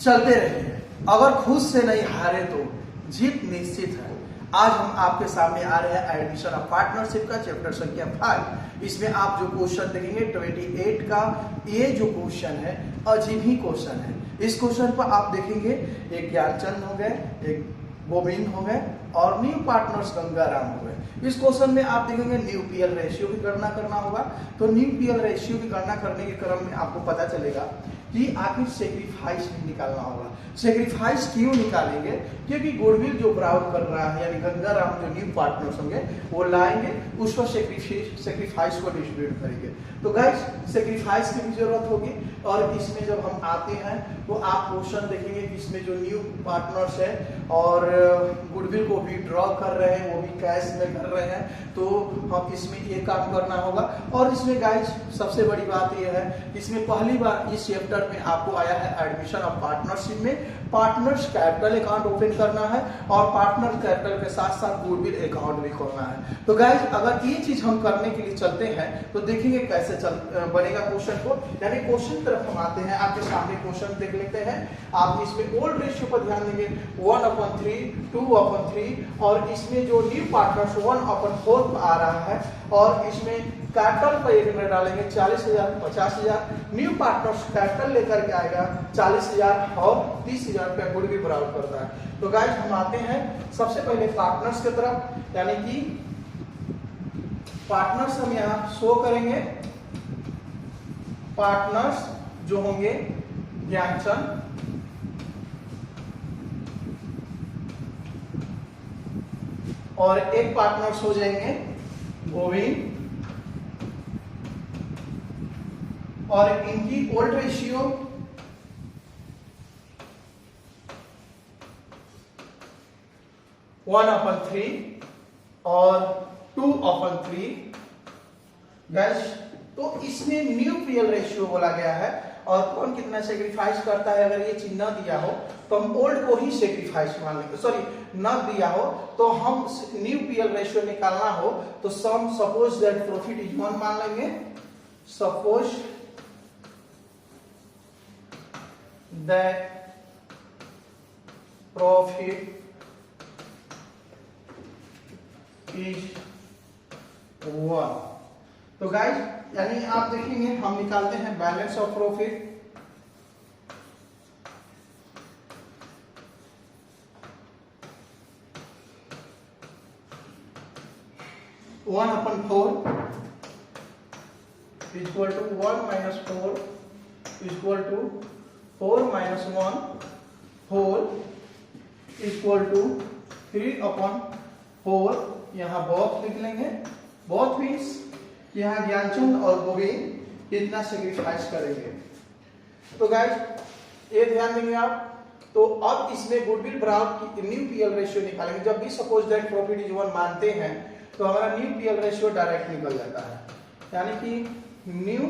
चलते रहिए। अगर खुद से नहीं हारे तो जीत निश्चित है। आज हम आपके सामने आ रहे हैं एडमिशन ऑफ पार्टनरशिप का चैप्टर संख्या 5। इसमें आप जो क्वेश्चन देखेंगे 28 का ये जो क्वेश्चन है अजीब ही क्वेश्चन है। इस क्वेश्चन पर आप देखेंगे एक ज्ञानचंद हो गए, एक गोविंद हो गए और न्यू पार्टनर्स गंगाराम हो गए। इस क्वेश्चन में आप देखेंगे न्यू पीएल रेशियो की गणना करना होगा। तो न्यू पीएल रेशियो की गणना करने के क्रम में आपको पता चलेगा कि आखिर सेक्रीफाइस भी निकालना होगा। सेक्रीफाइस क्यों निकालेंगे? क्योंकि गुडविल जो ब्राउन कर रहा है यानी गंगाराम जो न्यू पार्टनर्स होंगे वो लाएंगे, उस पर सेक्रीफाइस को डिस्ट्रीब्यूट करेंगे। तो गाइस सेक्रीफाइस की भी जरूरत होगी। और इसमें जब हम आते हैं तो आप क्वेश्चन देखेंगे कि इसमें जो न्यू पार्टनर्स है और गुडविल को भी ड्रॉ कर रहे हैं, वो भी कैश में कर रहे हैं, तो हम इसमें ये काम करना होगा। और इसमें गाइस सबसे बड़ी बात यह है, इसमें पहली बार इस चैप्टर में आपको आया है एडमिशन ऑफ पार्टनरशिप में पार्टनर्स कैपिटल अकाउंट ओपन करना है और पार्टनर कैपिटल के साथ साथ गुडविल अकाउंट भी खोलना है। तो गाइस अगर ये चीज हम करने के लिए चलते हैं तो देखेंगे कैसे बनेगा क्वेश्चन को। यानी क्वेश्चन तरफ हम आते हैं, आपके सामने क्वेश्चन देख लेते हैं। आप इसमें ओल्ड रेशियो पर ध्यान देंगे 1/3, 2/3 और इसमें जो न्यू पार्टनर्स 1/4 आ रहा है और इसमें कैपिटल पर एक मिनट डालेंगे 40,000, 50,000। न्यू पार्टनर्स कैपिटल लेकर के आएगा 40,000 और 30,000 रुपया गुडविल बराबर करता है। तो गाइस हम आते हैं सबसे पहले पार्टनर्स की तरफ, यानी कि पार्टनर्स हम यहाँ शो करेंगे। पार्टनर्स जो होंगे ज्ञानचंद और एक पार्टनर्स हो जाएंगे गोविंद और इनकी ओल्ड रेशियो 1/3 और 2/3। गैस तो इसमें न्यू पीएल रेशियो बोला गया है और कौन कितना सेक्रीफाइस करता है। अगर ये चीज न दिया हो तो हम ओल्ड को ही सेक्रीफाइस मान लेंगे, सॉरी न दिया हो तो हम न्यू पीएल रेशियो निकालना हो तो some suppose that profit is 1 मान लेंगे। Suppose that profit is 1। तो गाइस यानी आप देखेंगे हम निकालते हैं balance of profit. One upon 4 equal to 1 - 4 equal to 4 - 1 4 equal to 3/4। यहाँ बहुत लिख लेंगे। बहुत मीन्स यहाँ ज्ञानचंद और गोविंद कितना सेक्रीफाइस करेंगे। तो गाइस ये ध्यान देंगे आप। तो अब इसमें गुडविल ब्राउन की न्यू पीएल रेशियो निकालेंगे। जब भी सपोज दैट प्रॉफिट इज 1 मानते हैं तो हमारा न्यू पीएल रेशियो डायरेक्ट निकल जाता है, यानी कि new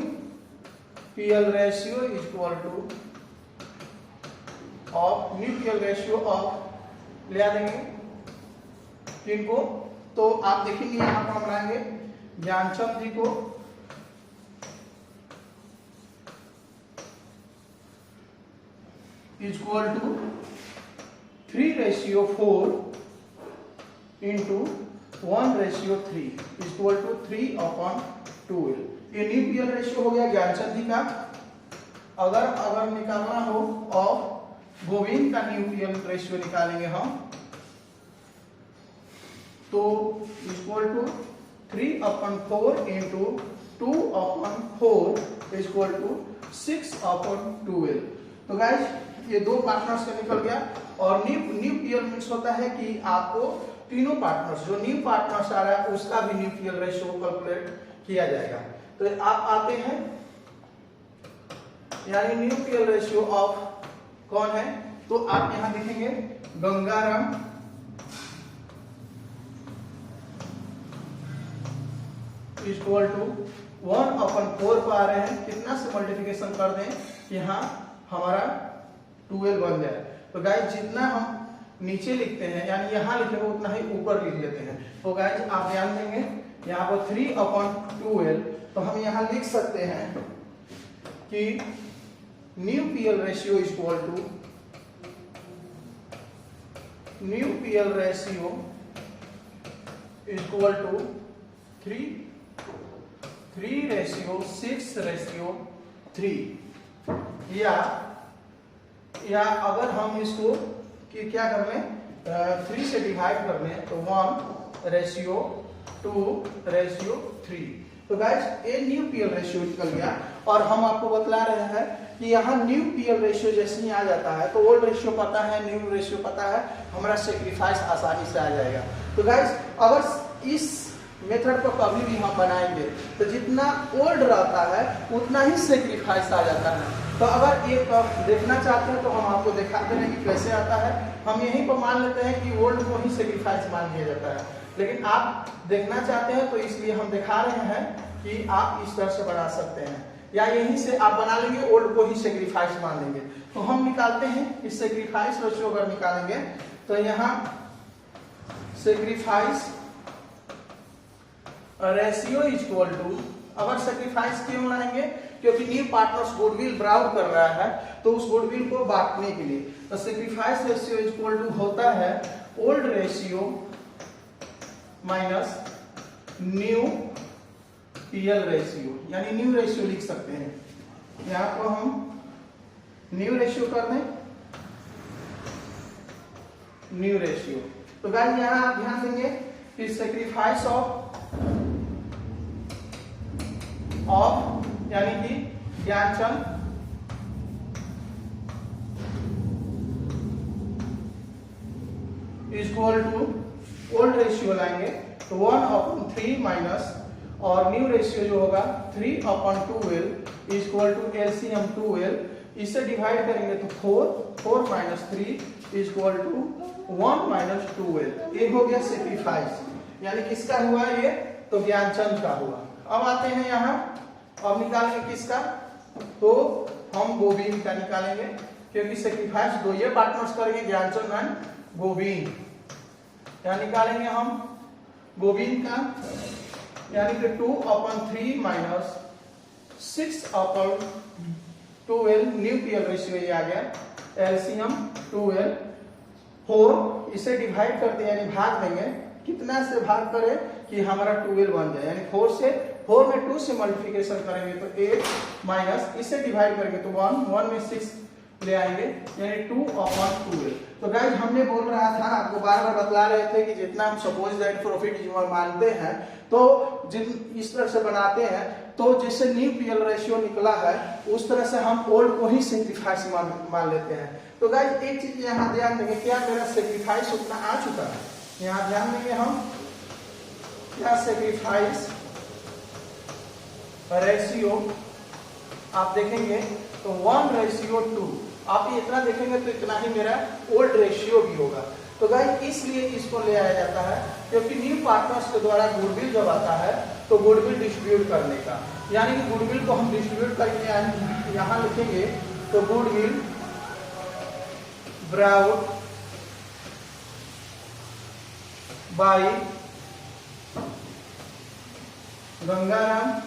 PL ratio equal two of new PL ratio of ले आ देंगे इनको। तो आप देखेंगे यहां पर हम लाएंगे ज्ञानचंद जी को equal to 3/4 into 1/3 equal to 3/12। ये न्यू पीएल रेशियो हो गया ज्ञानचंद जी का। अगर निकालना हो ऑफ गोविंद का न्यू पीएल रेशियो निकालेंगे हम तो equal to 3/4 into 2/4 equal to 6/12। तो गाइस ये दो पार्टनर्स का निकल गया। और न्यू पीएल मीन्स होता है कि आपको तीनों पार्टनर्स जो न्यू पार्टनर्स आ रहा है उसका भी न्यू पीएल रेशियो कैलकुलेट किया जाएगा। तो आप आते हैं यानी न्यू पीएल रेशियो ऑफ कौन है तो आप यहां देखेंगे गंगाराम इक्वल टू 1/4 पर आ रहे हैं। कितना से मल्टीप्लिकेशन कर दें यहाँ हमारा 12 बन जाए। तो गाइस जितना हम नीचे लिखते हैं यानी यहाँ लिखेंगे उतना ही ऊपर लिख लेते हैं। तो गाइस आप ध्यान देंगे यहाँ पर 3/12 तो हम यहाँ लिख सकते हैं कि new PL ratio equal to new PL ratio equal to 3:6:3, या अगर हम इसको कि क्या कर लें 3 से डिवाइड कर लें तो 1:2:3। तो गाइस ये न्यू पीएल रेशियो निकल गया। और हम आपको बतला रहे हैं कि यहाँ न्यू पीएल रेशियो जैसे ही आ जाता है तो ओल्ड रेशियो पता है, न्यू रेशियो पता है, हमारा सेक्रीफाइस आसानी से आ जाएगा। तो गाइस अगर इस मेथड को कभी भी हम बनाएंगे तो जितना ओल्ड रहता है उतना ही सेक्रीफाइस आ जाता है। तो अगर ये देखना चाहते हैं तो हम आपको दिखा दे रहे हैं कि कैसे आता है। हम यहीं पर मान लेते हैं कि ओल्ड को ही सेक्रीफाइस मान लिया जाता है, लेकिन आप देखना चाहते हैं तो इसलिए हम दिखा रहे हैं कि आप इस तरह से बना सकते हैं, या यहीं से आप बना लेंगे ओल्ड को ही सेक्रीफाइस मान लेंगे। तो हम निकालते हैं इस सेक्रीफाइस रेशियो अगर निकालेंगे तो यहाँ सेक्रीफाइस रेशियो इक्वल टू, अगर सेक्रीफाइस क्यों लाएंगे क्योंकि न्यू पार्टनर्स गुडविल ब्राउड कर रहा है तो उस गुडविल को बांटने के लिए। तो सेक्रीफाइस रेशियो इक्वल टू होता है old ratio minus new PL ratio, यानी न्यू रेशियो लिख सकते हैं। यहाँ को हम न्यू रेशियो कर दें, न्यू रेशियो। तो गाइस यहाँ आप ध्यान देंगे कि सेक्रीफाइस ऑफ यानी कि Gyanchand equal to old ratio लाएंगे तो 1/3 माइनस और न्यू रेशियो जो होगा 3/12 इक्वल टू एलसीएम 12। इसे डिवाइड करेंगे तो 4 माइनस 3 इक्वल टू 1 माइनस 12। ये हो गया सेक्रीफाइस, यानी किसका हुआ ये तो ज्ञानचंद का हुआ। अब आते हैं यहाँ, अब निकालेंगे किसका तो हम गोविंद का निकालेंगे, क्योंकि सेक्रीफाइस दो ये पार्टनर्स करेंगे ज्ञानचंद एंड गोविंद। यहाँ निकालेंगे हम गोविंद का, यानी कि 2/3 माइनस 6/12 न्यू पीएल रेशियो ये आ गया, एलसीएम 12 4। इसे डिवाइड करते हैं यानी भाग देंगे, कितना से भाग करें कि हमारा 12 बन जाए, यानी 4 में 2 से मल्टीप्लिकेशन करेंगे तो 8 माइनस इसे डिवाइड करेंगे तो 1 में 6 ले आएंगे यानी 2/12। तो गाइस हमने बोल रहा था, आपको बार बार बतला रहे थे कि जितना हम सपोज दैट प्रॉफिट मानते हैं तो जिन इस तरह से बनाते हैं तो जैसे न्यू पीएल रेशियो निकला है उस तरह से हम ओल्ड को ही सेक्रीफाइस मान लेते हैं। तो गाइस एक चीज यहाँ ध्यान देंगे, क्या मेरा सेक्रीफाइस उतना आ चुका है, यहाँ ध्यान देंगे हम क्या सेक्रीफाइस रेशियो आप देखेंगे तो 1:2। आप इतना देखेंगे तो इतना ही मेरा ओल्ड रेशियो भी होगा। तो गाइस इसलिए इसको ले आया जाता है क्योंकि न्यू पार्टनर्स के द्वारा गुडविल जब आता है तो गुडविल डिस्ट्रीब्यूट करने का, यानी कि गुडविल को हम डिस्ट्रीब्यूट करके यहाँ लिखेंगे तो गुडविल ब्राउड बाय गंगाराम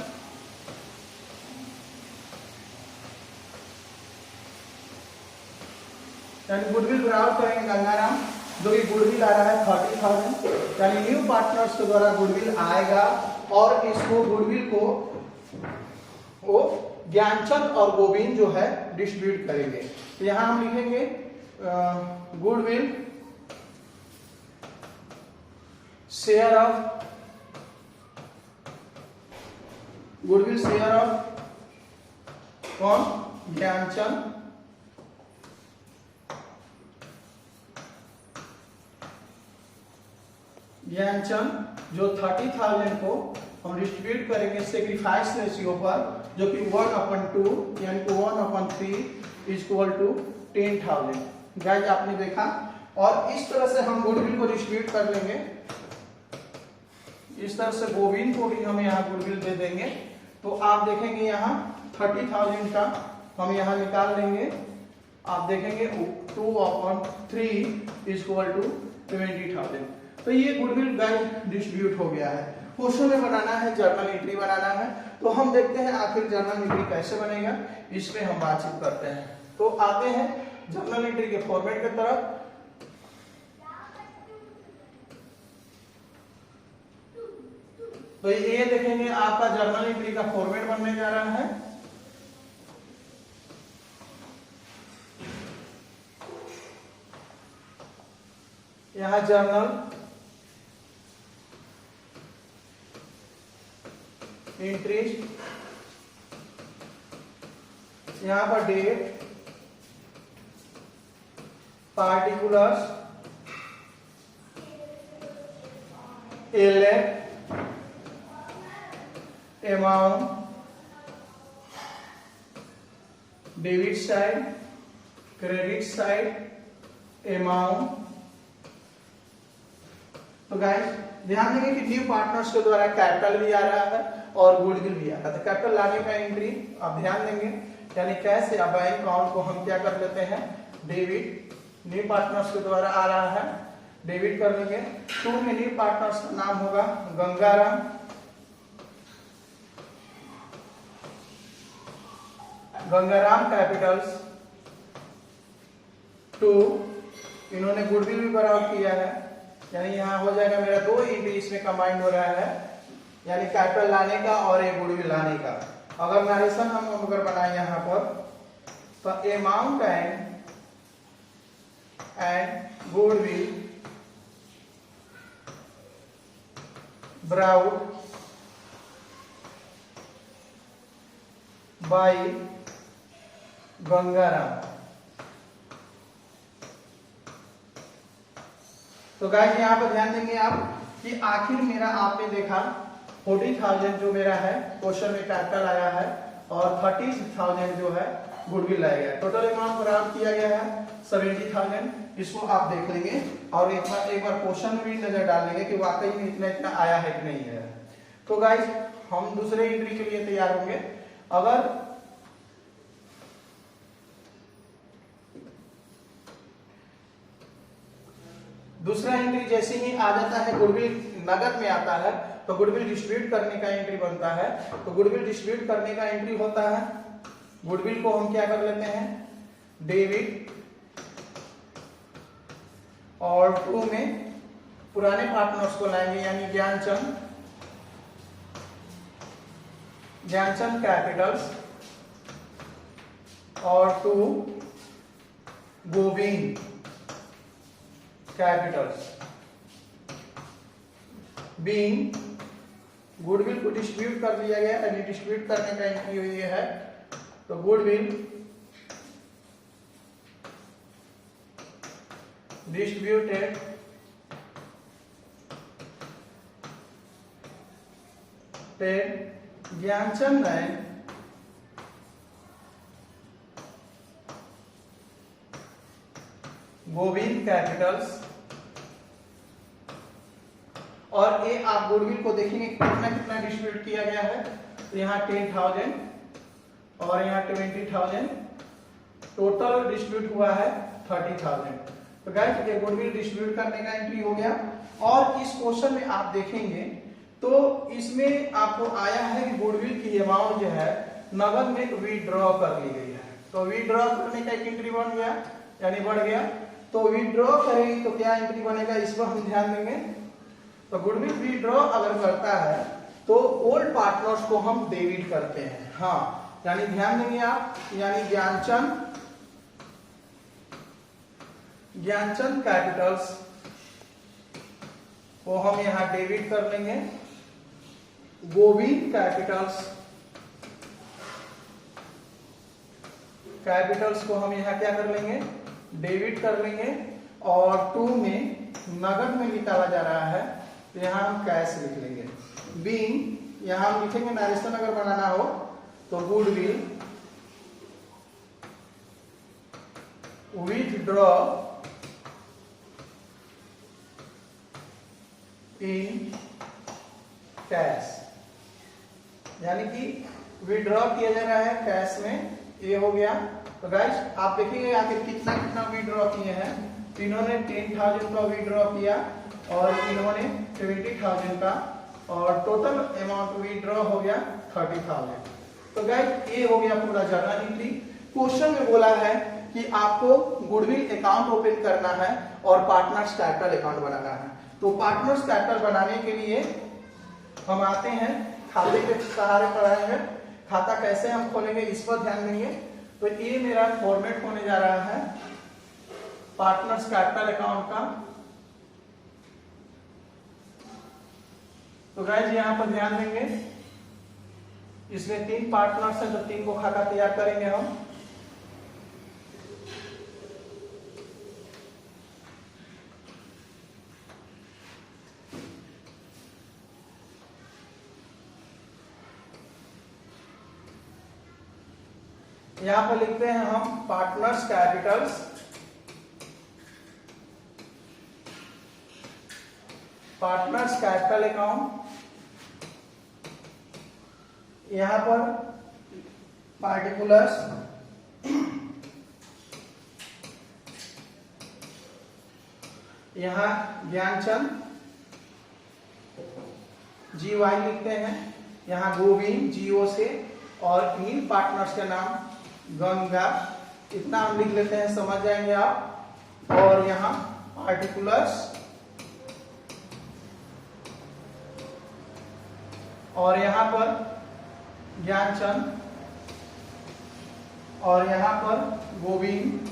यानी गुडविल ब्राउड करेंगे गंगाराम, जो कि गुडविल आ रहा है 30,000, यानी न्यू पार्टनर्स के द्वारा गुडविल आएगा और इसको गुडविल को वो ज्ञानचंद और गोविंद जो है डिस्ट्रीब्यूट करेंगे। तो यहां हम लिखेंगे गुडविल शेयर ऑफ कौन ज्ञानचंद जो 30,000 को हम डिस्ट्रीब्यूट करेंगे सेक्रीफाइस रेशियो पर, जो कि 1/2 यानी कि 1/3 इक्वल टू 10,000। गाइस आपने देखा, और इस तरह से हम गुडविल को डिस्ट्रीब्यूट कर लेंगे, इस तरह से गोविंद को भी हम यहाँ गुडविल दे देंगे। तो आप देखेंगे यहाँ 30,000 का हम यहाँ निकाल लेंगे, आप देखेंगे 2/3 इक्वल टू 20,000। तो ये गुडविल गाइस डिस्ट्रीब्यूट हो गया है। क्वेश्चन में बनाना है, जर्नल एंट्री बनाना है, तो हम देखते हैं आखिर जर्नल एंट्री कैसे बनेगा, इसमें हम बातचीत करते हैं। तो आते हैं जर्नल एंट्री के फॉर्मेट की तरफ। तो ये देखेंगे आपका जर्नल एंट्री का फॉर्मेट बनने जा रहा है। यहां जर्नल एंट्रीज, यहां पर डेट, पार्टिकुलर्स, एलेट, amount, debit side, credit side, amount. तो गाइस ध्यान देंगे कि न्यू पार्टनर्स के द्वारा कैपिटल भी आ रहा है और गुडविल भी आ रहा है। तो कैपिटल लाने का एंट्री आप ध्यान देंगे, यानी कैश या बैंक अकाउंट को हम क्या कर लेते हैं, डेबिट। न्यू पार्टनर्स के द्वारा आ रहा है, डेबिट कर लेंगे। 2 में न्यू पार्टनर्स का नाम होगा गंगाराम, गंगाराम कैपिटल्स 2। इन्होंने गुडविल भी बराबर किया है, यानी यहां हो जाएगा मेरा 2 एंट्री इसमें कंबाइंड हो रहा है, यानी कैपिटल लाने का और एक गुडविल लाने का। अगर नरेशन हम अगर बनाए यहां पर, तो amount and goodwill brought by Gangaram. तो गाइस यहाँ पर ध्यान देंगे आप कि आखिर मेरा आपने देखा 40,000 जो मेरा है क्वेश्चन में कैपिटल आया है और 30,000 जो है गुडविल लाया गया। टोटल अमाउंट बराबर किया गया है 70,000। इसको आप देख लेंगे और एक बार क्वेश्चन में भी नजर डाल लेंगे कि वाकई में इतना इतना आया है कि नहीं है। तो गाइस हम दूसरे एंट्री के लिए तैयार होंगे। अगर दूसरा एंट्री जैसे ही आ जाता है गुडविल नगद में आता है तो गुडविल डिस्ट्रीब्यूट करने का एंट्री बनता है। तो गुडविल डिस्ट्रीब्यूट करने का एंट्री होता है, गुडविल को हम क्या कर लेते हैं, डेबिट। और 2 में पुराने पार्टनर्स को लाएंगे, यानी ज्ञानचंद कैपिटल्स और 2 गोविंद कैपिटल्स। बीइंग गुडविल को डिस्ट्रीब्यूट कर दिया गया, यानी डिस्ट्रीब्यूट करने का एंट्री हुई है। तो goodwill distributed Gyanchand and Govind Capitals. और ये आप गुडविल को देखेंगे कितना कितना डिस्ट्रीब्यूट किया गया है। तो यहाँ 10,000 और यहाँ 20,000, टोटल डिस्ट्रीब्यूट हुआ है 30,000। तो गाइस ये गुडविल डिस्ट्रीब्यूट करने का एंट्री हो गया। और इस क्वेश्चन में आप देखेंगे तो इसमें आपको आया है कि गुडविल की अमाउंट जो है नगद में विड्रॉ कर ली गई है। तो विड्रॉ करने का एक एंट्री बन गया, यानी बढ़ गया। तो विड्रॉ करेंगे तो क्या एंट्री बनेगा, इस पर हम ध्यान देंगे। तो गुडविल विड्रॉ अगर करता है तो ओल्ड पार्टनर्स को हम डेबिट करते हैं। हाँ, यानी ध्यान देंगे आप, यानी ज्ञानचंद कैपिटल्स को हम यहां डेबिट कर लेंगे। गोविंद कैपिटल्स को हम यहां क्या कर लेंगे, डेबिट कर लेंगे। और 2 में नगद में निकाला जा रहा है तो यहां हम कैश लिख लेंगे। बीइंग यहां हम लिखेंगे, नरेशन अगर बनाना हो तो गुडविल विथड्रॉ इन कैश, यानी कि विड्रॉ किया जा रहा है कैश में। ये हो गया। तो गाइस आप देखेंगे आखिर कितना कितना विड्रॉ किए हैं। तो इन्होंने 10,000 का विड्रॉ किया और इन्होंने 20,000 का, और टोटल अमाउंट विड्रॉ हो गया 30,000। तो गाइस ये हो गया पूरा जर्नल एंट्री। क्वेश्चन में बोला है कि आपको गुडविल अकाउंट ओपन करना है और पार्टनर्स कैपिटल अकाउंट बनाना है। तो पार्टनर्स कैपिटल बनाने के लिए हम आते हैं खाते के सहारे पर आए हैं। खाता कैसे हम खोलेंगे इस पर ध्यान देंगे। तो ये मेरा फॉर्मेट होने जा रहा है पार्टनर्स कैपिटल अकाउंट का। तो गाइस यहां पर ध्यान देंगे, इसमें 3 पार्टनर्स हैं, तो 3 को खाता तैयार करेंगे हम। यहां पर लिखते हैं हम partners Capitals, partners capital account. यहां पर पार्टिकुलर्स, यहां ज्ञानचंद GY लिखते हैं, यहां गोविंद GO से, और इन पार्टनर्स का नाम गंगा, इतना हम लिख लेते हैं, समझ जाएंगे आप। और यहां पार्टिकुलर्स, और यहां पर ज्ञानचंद, और यहां पर गोविंद,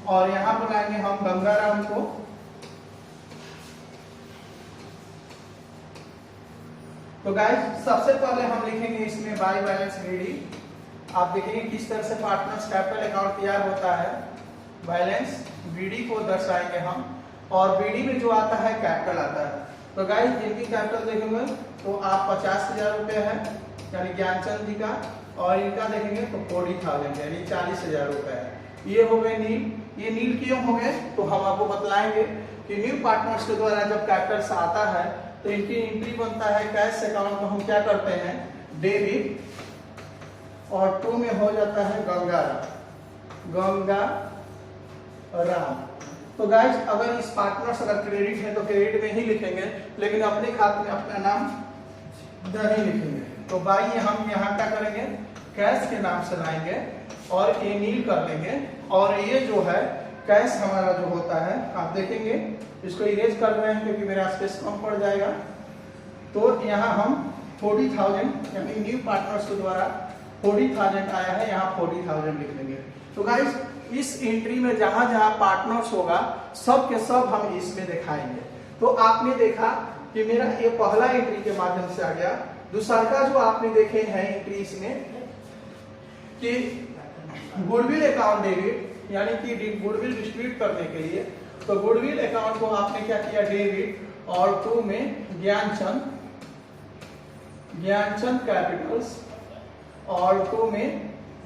और यहां पर लाएंगे हम गंगाराम को। तो गाइस सबसे पहले हम लिखेंगे इसमें बाय बैलेंस BD। आप देखेंगे किस तरह से पार्टनर्स कैपिटल अकाउंट तैयार होता है। बैलेंस BD को दर्शाएंगे हम, और BD में जो आता है कैपिटल आता है। तो गाइस इनकी कैपिटल देखेंगे तो आप 50,000 रुपये है यानी ज्ञानचंद जी का, और इनका देखेंगे तो 40,000 यानी 40,000 रुपये है। ये हो गए नील। ये नील क्यों हो गए तो हम आपको बतलाएंगे कि न्यू पार्टनर्स के द्वारा जब कैपिटल आता है तो इनकी एंट्री बनता है कैश अकाउंट को हम क्या करते हैं डेबिट, और 2 में हो जाता है गंगा राम। तो गाइस अगर इस पार्टनर्स अगर क्रेडिट है तो क्रेडिट में ही लिखेंगे, लेकिन अपने खाते में अपना नाम नहीं लिखेंगे। तो भाई हम यहाँ क्या करेंगे कैश के नाम से लाएंगे और ये नील कर लेंगे, और ये जो है कैश हमारा जो होता है आप देखेंगे, इसको इरेज कर रहे हैं क्योंकि मेरा स्पेस कम पड़ जाएगा। तो यहाँ हम 40,000 यानी न्यू पार्टनर्स के द्वारा 40,000 आया है, यहाँ 40,000 लिख लेंगे। तो गाइस इस एंट्री में जहां जहां पार्टनर्स होगा सब के सब हम इसमें दिखाएंगे। तो आपने देखा कि मेरा ये पहला एंट्री के माध्यम से आ गया। दूसरा का जो आपने देखे हैं एंट्री इसमें कि गुडविल अकाउंट डेबिट, यानी कि गुडविल डिस्ट्रीब्यूट करने के लिए, तो गुडविल अकाउंट को आपने क्या किया डेबिट, और 2 में ज्ञानचंद कैपिटल्स, और 2 में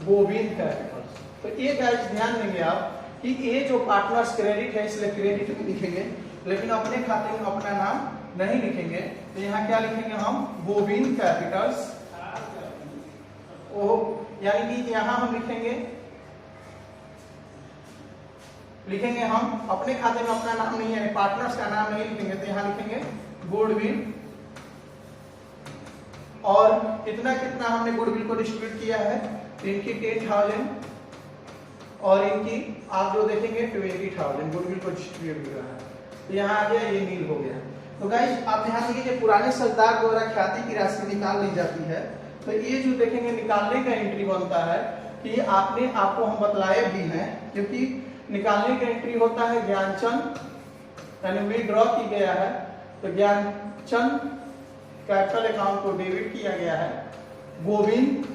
गोविंद कैपिटल्स। तो ये गाइस ध्यान देंगे आप कि ये जो पार्टनर्स क्रेडिट है इसलिए क्रेडिट में लिखेंगे, लेकिन अपने खाते में अपना नाम नहीं लिखेंगे। तो यहाँ क्या लिखेंगे हम गोविंद कैपिटल्स, यानी कि यहाँ हम लिखेंगे हम अपने खाते में अपना नाम नहीं है, पार्टनर्स का नाम नहीं लिखेंगे, तो यहाँ लिखेंगे गुडविल। और कितना हमने गुडविल को डिस्ट्रीब्यूट किया है, तो इनकी 10,000 और इनकी आप जो देखेंगे 20,000 गुडविल को डिस्ट्रीब्यूट किया है। तो यहाँ आ गया, ये नील हो गया। तो गाइस आप ध्यान दीजिए कि पुराने सरदार द्वारा ख्याति की राशि निकाल ली जाती है। तो ये जो देखेंगे निकालने का एंट्री बनता है कि आपको हम बतलाए भी हैं, क्योंकि निकालने का एंट्री होता है ज्ञानचंद यानी विड्रॉ की गया है, तो ज्ञानचंद कैपिटल अकाउंट को डेबिट किया गया है, गोविंद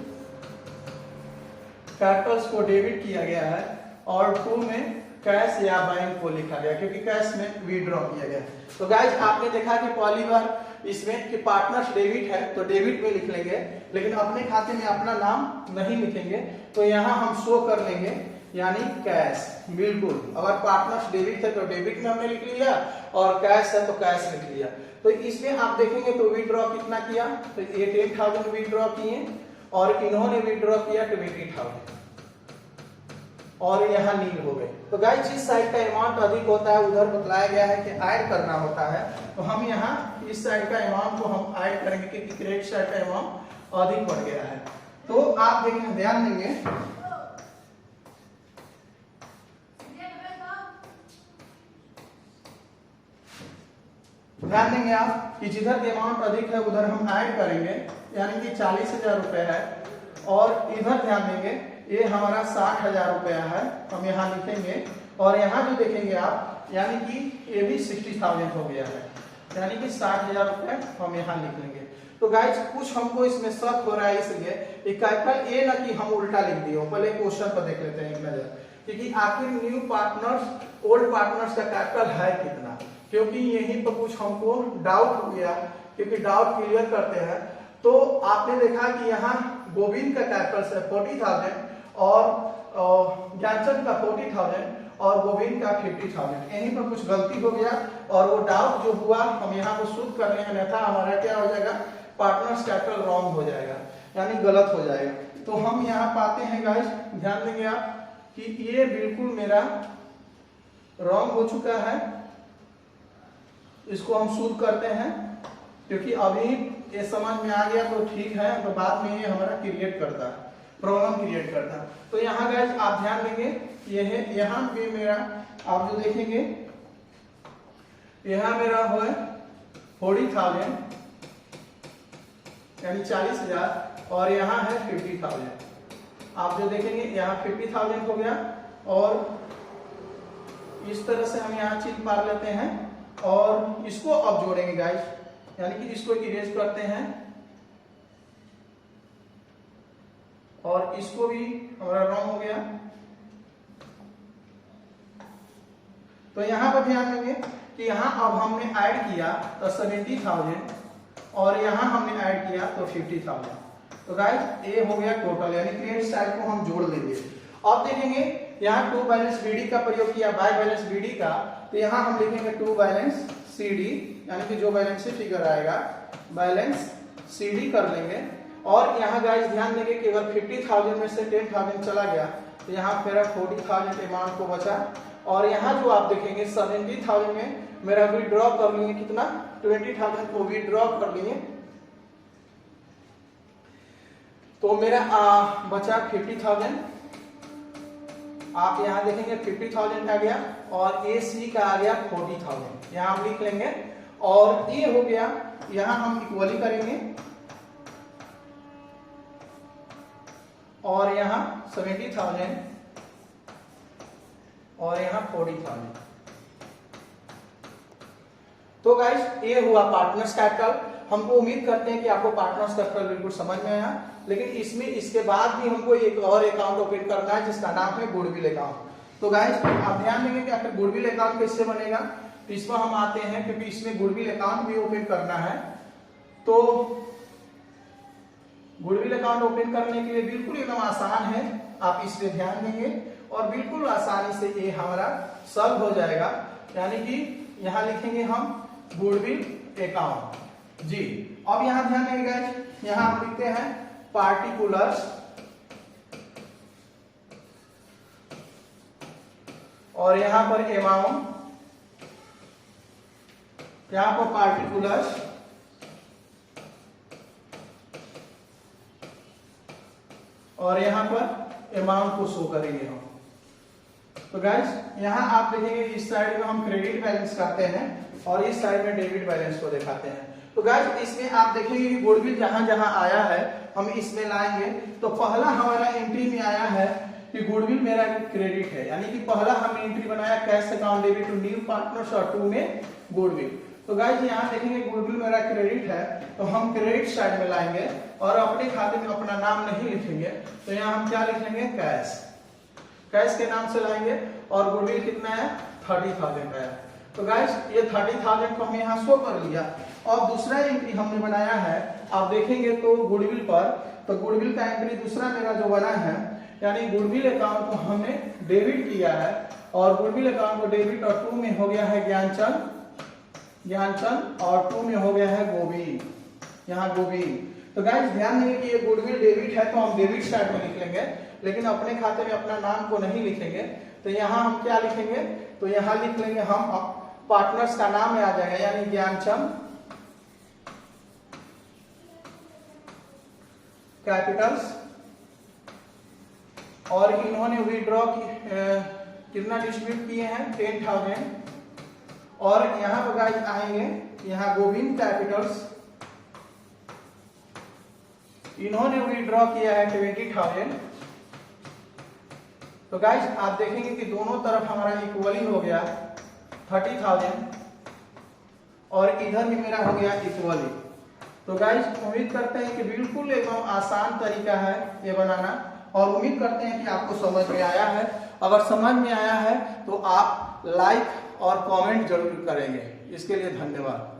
कैपिटल्स को डेबिट किया गया है, और 2 में कैश या बैंक को लिखा गया क्योंकि कैश में विड्रॉ किया गया। तो गाइस आपने देखा कि पहली बार इसमें कि पार्टनर्स डेबिट है तो डेबिट में लिख लेंगे, लेकिन अपने खाते में अपना नाम नहीं लिखेंगे। तो यहाँ हम शो कर लेंगे यानी कैश, बिल्कुल अगर पार्टनर्स डेबिट है तो डेबिट में हमने लिख लिया, और कैश है तो कैश लिख लिया। तो इसमें आप देखेंगे तो विड्रॉ कितना किया, तो 10,000 विड्रॉ किए, और इन्होंने विड्रॉ किया 20,000, और यहाँ नील हो गए। तो गाइस जिस साइड का अमाउंट अधिक होता है उधर बतलाया गया है कि ऐड करना होता है, तो हम यहाँ इस साइड का अमाउंट को हम ऐड करेंगे क्योंकि क्रेडिट साइड का अमाउंट अधिक बढ़ गया है। तो आप देखेंगे ध्यान देंगे ध्यान देंगे आप कि जिधर की अमाउंट अधिक है उधर हम ऐड करेंगे, यानी कि 40,000 रुपये है। और इधर ध्यान देंगे ये हमारा 60,000 रुपया है, हम यहाँ लिखेंगे। और यहाँ जो देखेंगे आप, यानी कि ये भी 60,000 हो गया है, यानी कि 60,000 रुपये हम यहाँ लिख लेंगे। तो गाइज कुछ हमको इसमें शक हो रहा है, इसलिए कैपिटल ए ना कि हम उल्टा लिख दिए हो। पहले क्वेश्चन पर देख लेते हैं एक नजर, क्योंकि आखिर न्यू पार्टनर्स ओल्ड पार्टनर्स का कैपिटल है कितना, क्योंकि यहीं पर कुछ हमको डाउट हो गया, क्योंकि डाउट क्लियर करते हैं। तो आपने देखा कि यहाँ गोविंद का कैपिटल है 40,000 और ज्ञानचंद का 40,000 और गोविंद का 50,000, यहीं पर कुछ गलती हो गया और वो डाउट जो हुआ हम यहाँ को शुद्ध कर रहे हैं, अन्यथा हमारा क्या हो जाएगा, पार्टनर्स कैपिटल रॉन्ग हो जाएगा, यानी गलत हो जाएगा। तो हम यहाँ पाते हैं गाइस, ध्यान देंगे आप कि ये बिल्कुल मेरा रॉन्ग हो चुका है, इसको हम शुद्ध करते हैं, क्योंकि अभी ये समझ में आ गया तो ठीक है, तो बाद में ये हमारा क्रिएट करता है, प्रॉब्लम क्रिएट करता है। तो यहाँ गाइस आप ध्यान देंगे, ये है यहाँ भी मेरा, आप जो देखेंगे यहाँ मेरा हो 40,000 यानी 40,000 और यहाँ है 50,000। आप जो देखेंगे यहाँ 50,000 हो गया और इस तरह से हम यहाँ चिन्ह मार लेते हैं और इसको अब जोड़ेंगे गाइस, यानी कि इसको इरेज करते हैं और इसको भी हमारा रॉन्ग हो गया। तो यहाँ पर ध्यान देंगे कि यहाँ अब हमने ऐड किया तो 70,000 और यहाँ हमने ऐड किया तो 50,000। तो गाइस ये हो गया टोटल, यानी क्रेडिट साइड को हम जोड़ लेंगे। अब देखेंगे यहाँ टू बैलेंस बीडी का प्रयोग किया बाय बैलेंस बीडी का, तो यहाँ हम लिखेंगे टू बैलेंस सीडी, यानी कि जो बैलेंस फिगर आएगा बैलेंस सीडी कर लेंगे। और यहाँ गाइस ध्यान देंगे कि अगर 50,000 में से 10,000 चला गया तो यहाँ मेरा 40,000 अमाउंट को बचा। और यहाँ जो आप देखेंगे 70,000 में मेरा विड्रॉ कर लिए कितना, 20,000 को विड्रॉ कर लिए, तो मेरा बचा 50,000। आप यहाँ देखेंगे 50,000 आ गया और ए सी का आ गया 40,000, यहाँ हम लिख लेंगे। और ये हो गया, यहाँ हम इक्वली करेंगे और यहाँ 70,000 और यहाँ 40,000। तो गाइस ये हुआ पार्टनर्स कैपिटल। हमको उम्मीद करते हैं कि आपको पार्टनर्स कैपिटल बिल्कुल समझ में आया, लेकिन इसमें इसके बाद भी हमको एक और अकाउंट ओपन करना है जिसका नाम है गुडविल अकाउंट। तो गाइस आप ध्यान देंगे कि आखिर गुडविल अकाउंट कैसे बनेगा, तो इसमें हम आते हैं, क्योंकि इसमें गुडविल अकाउंट भी ओपन करना है। तो गुडविल अकाउंट ओपन करने के लिए बिल्कुल एकदम आसान है, आप इस पे ध्यान देंगे और बिल्कुल आसानी से ये हमारा सॉल्व हो जाएगा। यानी कि यहाँ लिखेंगे हम गुडविल अकाउंट जी। अब यहाँ ध्यान देंगे गाइस, यहाँ हम लिखते हैं पार्टिकुलर्स और यहाँ पर अमाउंट, यहाँ पर पार्टिकुलर्स और यहाँ पर अमाउंट को शो करेंगे हम। तो गाइस यहाँ आप देखेंगे इस साइड में हम क्रेडिट बैलेंस करते हैं और इस साइड में डेबिट बैलेंस को दिखाते हैं। तो गाइस इसमें आप देखेंगे कि गुडविल जहां जहां आया है हम इसमें लाएंगे। तो पहला हमारा एंट्री में आया है कि गुडविल मेरा क्रेडिट है, यानी कि पहला हमने एंट्री बनाया cash account debit to new partners और टू में गुडविल। तो गाइस यहाँ देखेंगे गुडविल मेरा क्रेडिट है, तो हम क्रेडिट साइड में लाएंगे और अपने खाते में अपना नाम नहीं लिखेंगे, तो यहाँ हम क्या लिखेंगे कैश, कैश के नाम से लाएंगे। और गुडविल कितना है 30,000 का है। तो गाइस ये 30,000 को हम यहाँ शो कर लिया। और दूसरा एंट्री हमने बनाया है, आप देखेंगे तो गुडविल पर, तो गुडविल का एंट्री दूसरा मेरा जो बना है, यानी गुडविल अकाउंट को हमने डेबिट किया है और गुडविल अकाउंट को डेबिट और 2 में हो गया है ज्ञानचंद और 2 में हो गया है गोविंद, यहाँ गोविंद। तो गाइस ध्यान देंगे कि ये गुडविल डेबिट है तो हम डेबिट साइड में लिख लेंगे, लेकिन अपने खाते में अपना नाम को नहीं लिखेंगे। तो यहाँ हम क्या लिखेंगे, तो यहाँ लिख लेंगे हम पार्टनर्स का नाम में आ जाएगा, यानी ज्ञानचंद कैपिटल्स। और इन्होंने विड्रॉ कितना डिस्ट्रीब्यूट किए हैं 10,000। और यहाँ पर गाइस आएंगे यहाँ गोविंद कैपिटल्स, इन्होंने विड्रॉ किया है 20,000। तो गाइस आप देखेंगे कि दोनों तरफ हमारा इक्वली हो गया 30,000 और इधर भी मेरा हो गया इक्वली। तो गाइस उम्मीद करते हैं कि बिल्कुल एकदम आसान तरीका है ये बनाना, और उम्मीद करते हैं कि आपको समझ में आया है। अगर समझ में आया है तो आप लाइक और कमेंट जरूर करेंगे। इसके लिए धन्यवाद।